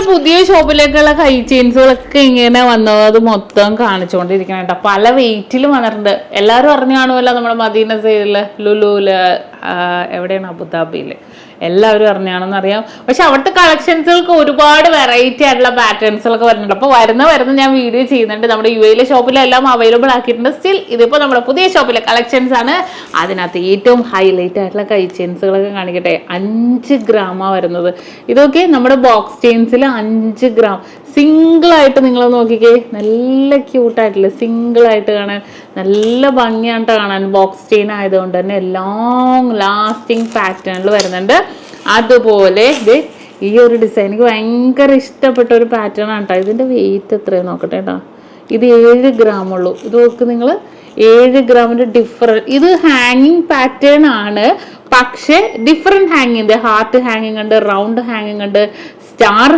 പുതിയ ഷോപ്പിലേക്കുള്ള കൈ ചെയിൻസുകളൊക്കെ ഇങ്ങനെ വന്നത് അത് മൊത്തം കാണിച്ചുകൊണ്ടിരിക്കണം കേട്ടോ. പല വെയിറ്റിലും വന്നിട്ടുണ്ട്. എല്ലാവരും അറിഞ്ഞു കാണുമല്ലോ നമ്മുടെ മദീന സൈഡില്, ലുലുവില്, എവിടെയാണ്, അബുദാബിയില്, എല്ലാവരും അറിഞ്ഞാണെന്ന് അറിയാം. പക്ഷെ അവിടുത്തെ കളക്ഷൻസുകൾക്ക് ഒരുപാട് വെറൈറ്റി ആയിട്ടുള്ള പാറ്റേൺസുകളൊക്കെ വരുന്നുണ്ട്. അപ്പോൾ വരുന്ന ഞാൻ വീഡിയോ ചെയ്യുന്നുണ്ട്. നമ്മുടെ UAE ഷോപ്പിലെല്ലാം അവൈലബിൾ ആക്കിയിട്ടുണ്ട്. സ്റ്റിൽ ഇതിപ്പോൾ നമ്മുടെ പുതിയ ഷോപ്പിലെ കളക്ഷൻസ് ആണ്. അതിനകത്ത് ഏറ്റവും ഹൈലൈറ്റ് ആയിട്ടുള്ള കൈ ചെയിൻസുകളൊക്കെ കാണിക്കട്ടെ. 5 ഗ്രാമാണ് വരുന്നത്. ഇതൊക്കെ നമ്മുടെ ബോക്സ് ചെയിൻസിൽ 5 ഗ്രാം സിംഗിൾ ആയിട്ട് നിങ്ങൾ നോക്കിക്കേ, നല്ല ക്യൂട്ടായിട്ടില്ല, സിംഗിൾ ആയിട്ട് കാണാൻ നല്ല ഭംഗിയായിട്ട് കാണാൻ. ബോക്സ് ചെയിൻ ആയതുകൊണ്ട് തന്നെ ലോങ് ലാസ്റ്റിംഗ് പാറ്റേണിൽ വരുന്നുണ്ട്. അതുപോലെ ഇത് ഈ ഒരു ഡിസൈൻ എനിക്ക് ഭയങ്കര ഇഷ്ടപ്പെട്ട ഒരു പാറ്റേൺ ആണ് കേട്ടോ. ഇതിൻ്റെ വെയിറ്റ് എത്രയാണ് നോക്കട്ടെ കേട്ടോ. ഇത് 7 ഗ്രാം ഉള്ളൂ. ഇത് നോക്ക് നിങ്ങൾ, 7 ഗ്രാമിൻ്റെ ഡിഫറൻറ്റ്. ഇത് ഹാങ്ങിങ് പാറ്റേൺ ആണ്, പക്ഷെ ഡിഫറെൻറ്റ് ഹാങ്ങിങ് ഉണ്ട്. ഹാർട്ട് ഹാങ്ങിങ് ഉണ്ട്, റൗണ്ട് ഹാങ്ങിങ് ഉണ്ട്, സ്റ്റാർ